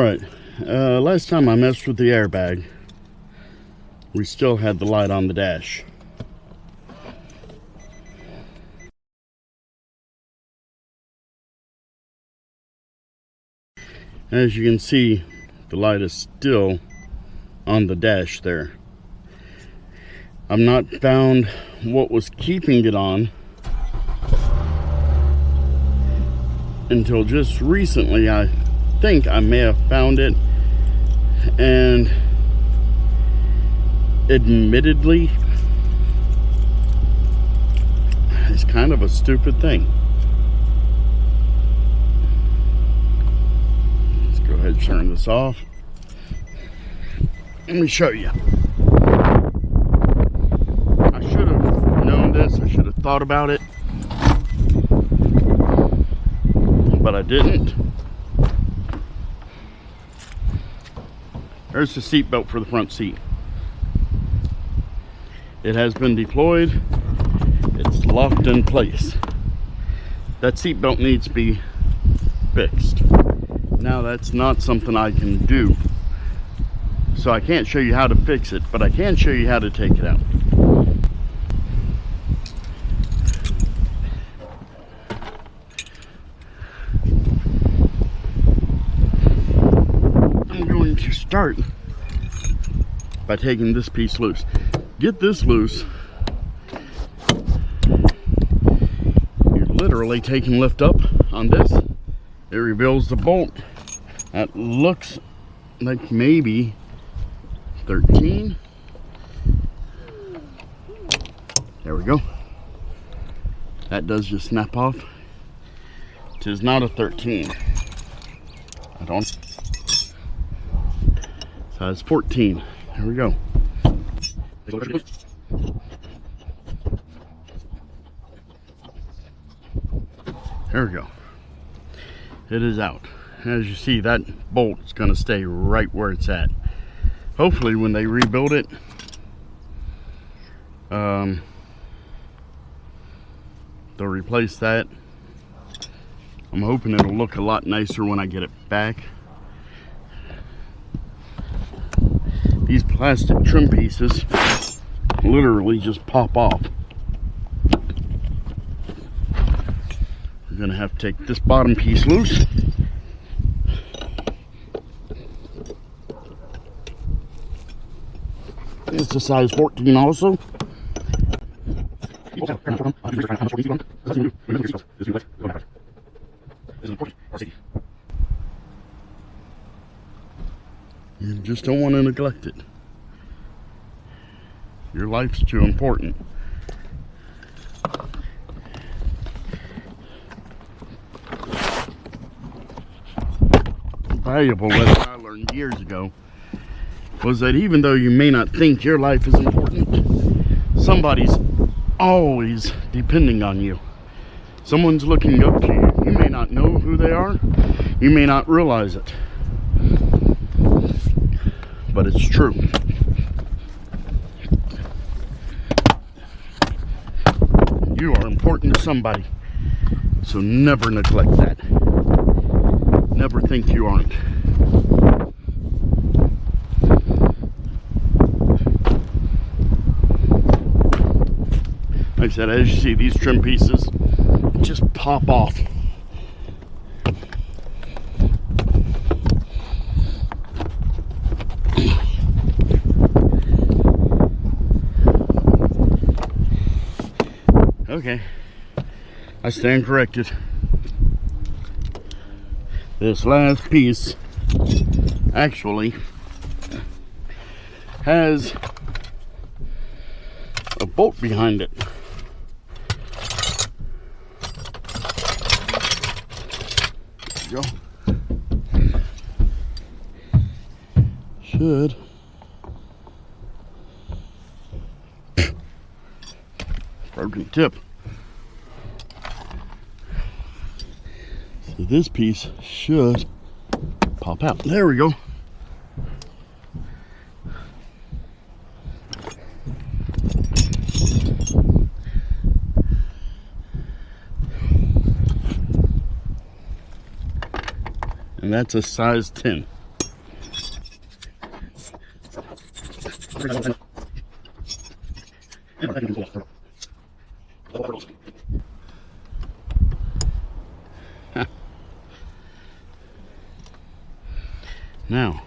Alright, last time I messed with the airbag, we still had the light on the dash. As you can see, the light is still on the dash there. I've not found what was keeping it on until just recently. I think I may have found it, and admittedly, it's kind of a stupid thing. Let's go ahead and turn this off. Let me show you. I should have known this. I should have thought about it, but I didn't. There's the seat belt for the front seat. It has been deployed. It's locked in place. That seat belt needs to be fixed. Now that's not something I can do, so I can't show you how to fix it, but I can show you how to take it out. I'm going to start by taking this piece loose. Get this loose. You're literally taking lift up on this. It reveals the bolt. That looks like maybe 13. There we go. That does just snap off. It is not a 13. I don't. Size 14. There we go. There we go. It is out. As you see, that bolt is going to stay right where it's at. Hopefully when they rebuild it, they'll replace that. I'm hoping it'll look a lot nicer when I get it back. These plastic trim pieces literally just pop off. We're gonna have to take this bottom piece loose. It's a size 14 also. You just don't want to neglect it. Your life's too important. A valuable lesson I learned years ago was that even though you may not think your life is important, somebody's always depending on you. Someone's looking up to you. You may not know who they are. You may not realize it. But it's true. You are important to somebody. So never neglect that. Never think you aren't. Like I said, as you see, these trim pieces just pop off. Okay, I stand corrected. This last piece actually has a bolt behind it. There we go. Should broken tip. So this piece should pop out. There we go. And that's a size 10. Now,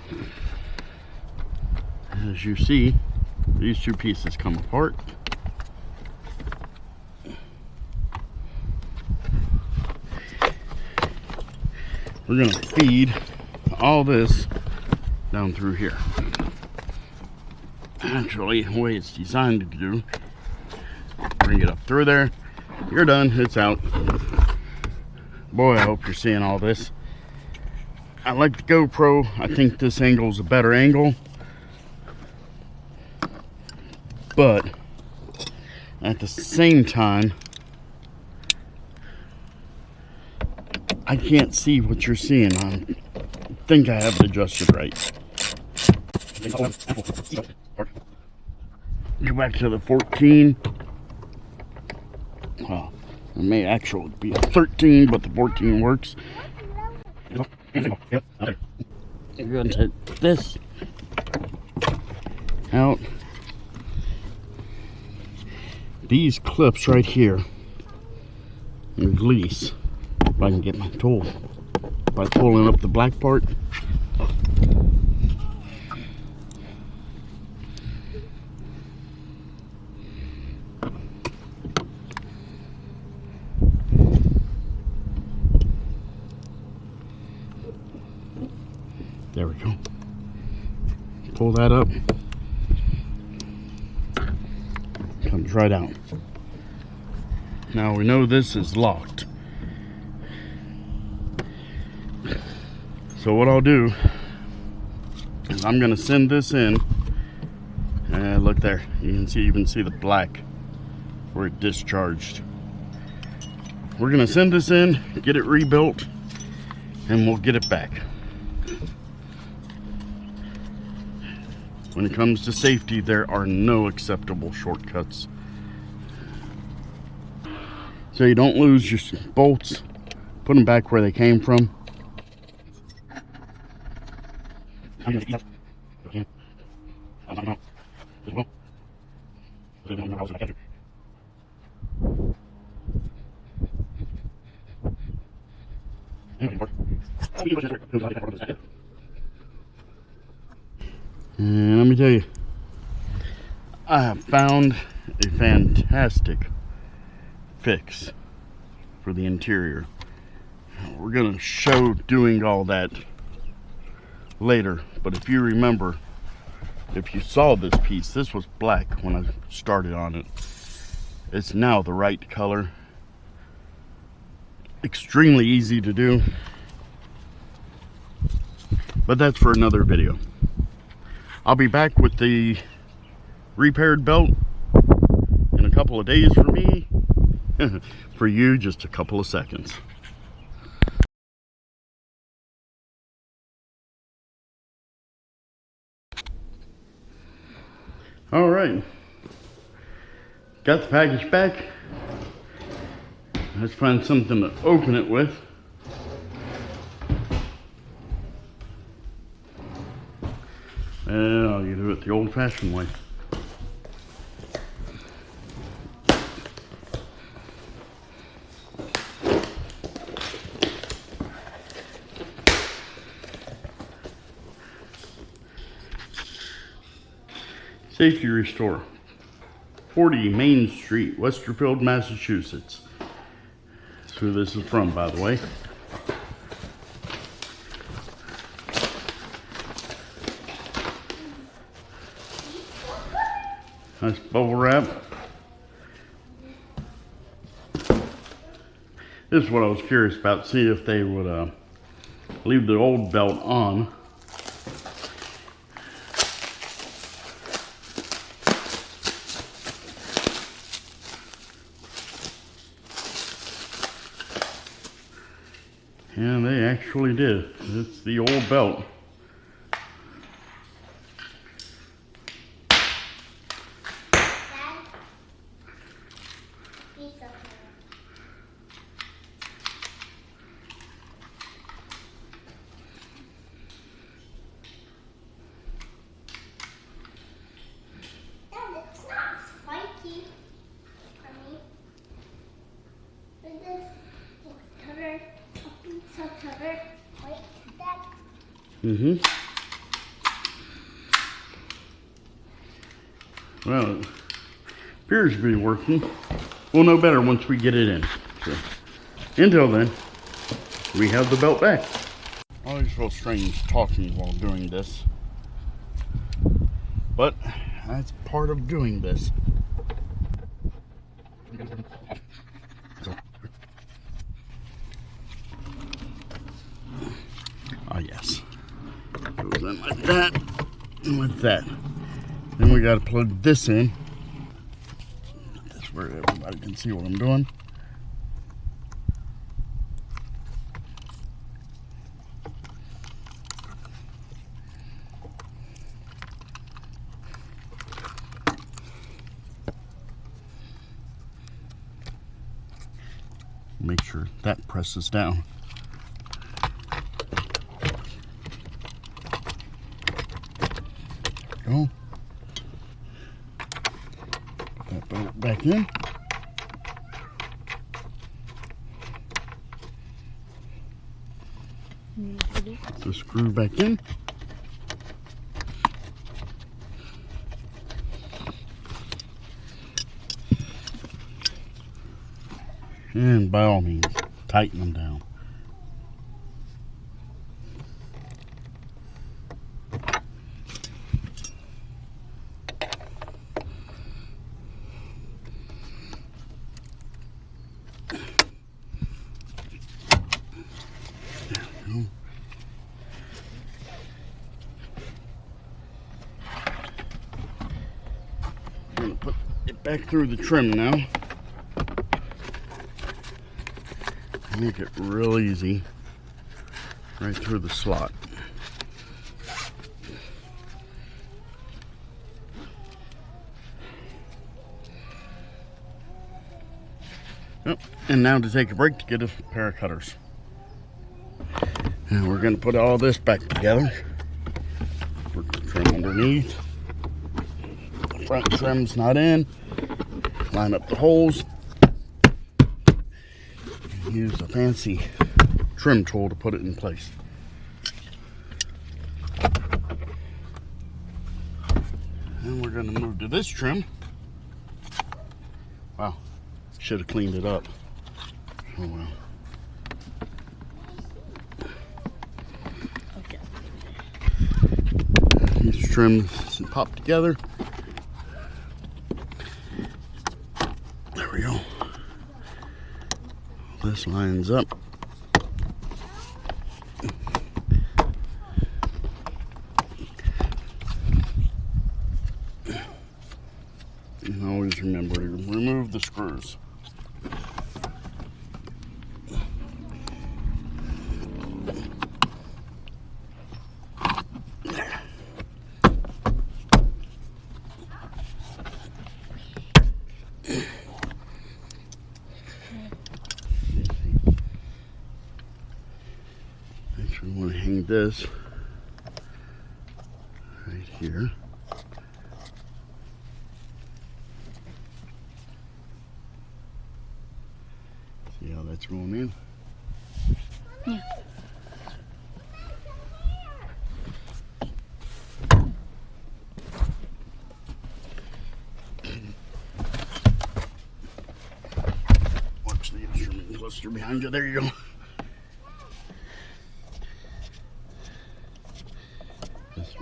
as you see, these two pieces come apart. We're going to feed all this down through here. Actually, the way it's designed to do, bring it up through there. You're done. It's out. Boy, I hope you're seeing all this. I like the GoPro. I think this angle is a better angle. But at the same time, I can't see what you're seeing. I think I have it adjusted right. Go back to the 14. Well, it may actually be a 13, but the 14 works. You're going to take this out. These clips right here release. If I can get my tool by pulling up the black part. There we go. Pull that up. Comes right out. Now we know this is locked. So what I'll do is I'm going to send this in. And look there. You can see, even see the black where it discharged. We're going to send this in, get it rebuilt, and we'll get it back. When it comes to safety, there are no acceptable shortcuts. So you don't lose your bolts. Put them back where they came from. And let me tell you, I have found a fantastic fix for the interior. We're going to show doing all that later, but if you remember, if you saw this piece, this was black when I started on it. It's now the right color. Extremely easy to do, but that's for another video. I'll be back with the repaired belt in a couple of days for me. For you, just a couple of seconds. All right, got the package back. Let's find something to open it with. And you do it the old-fashioned way. Safety Restore, 40 Main Street, Westerfield, Massachusetts. That's who this is from, by the way. Nice bubble wrap. This is what I was curious about, see if they would leave the old belt on. And they actually did. It's the old belt. Well, it appears to be working. We'll know better once we get it in. So, until then, we have the belt back. I always feel strange talking while doing this, but that's part of doing this. Ah, yes. Goes in like that and like that. Then we got to plug this in. That's where everybody can see what I'm doing. Make sure that presses down. Go. Put that bolt back in. Put the screw back in. And by all means, tighten them down. I'm going to put it back through the trim now. Make it real easy, right through the slot. Yep. And now to take a break to get a pair of cutters. And we're going to put all this back together. Put the trim underneath. The front trim's not in. Line up the holes. Use a fancy trim tool to put it in place. And we're going to move to this trim. Wow, should have cleaned it up. Oh well. Okay. These trims pop together. There we go. This lines up. And always remember to remove the screws. We want to hang this right here. See how that's going in? Yeah. Watch the instrument cluster behind you. There you go.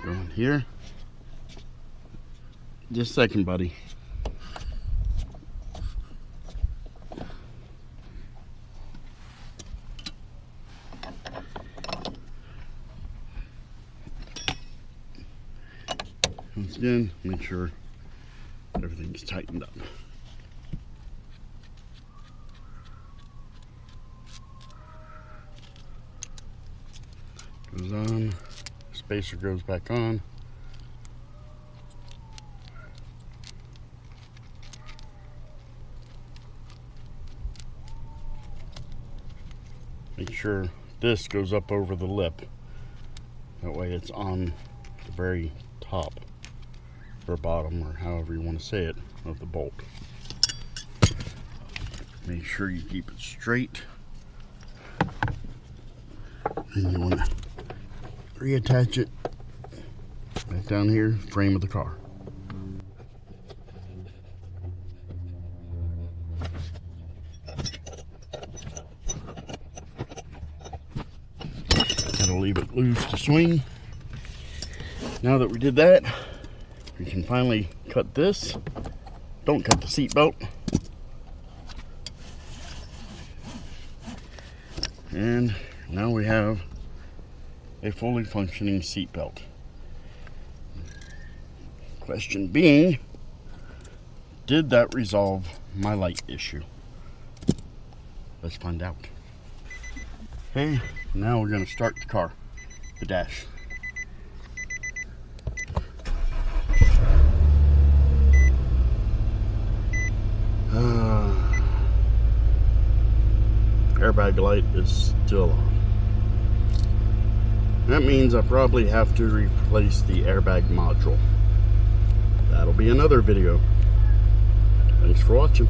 Going here. Just a second, buddy. Once again, make sure everything's tightened up. Goes on. Spacer goes back on. Make sure this goes up over the lip. That way it's on the very top or bottom, or however you want to say it, of the bolt. Make sure you keep it straight. And you want to reattach it back down here, frame of the car. That'll leave it loose to swing. Now that we did that, we can finally cut this. Don't cut the seat belt. And now we have a fully functioning seat belt. Question being, did that resolve my light issue? Let's find out. Okay, now we're going to start the car, the dash. Airbag light is still on. That means I probably have to replace the airbag module. That'll be another video. Thanks for watching.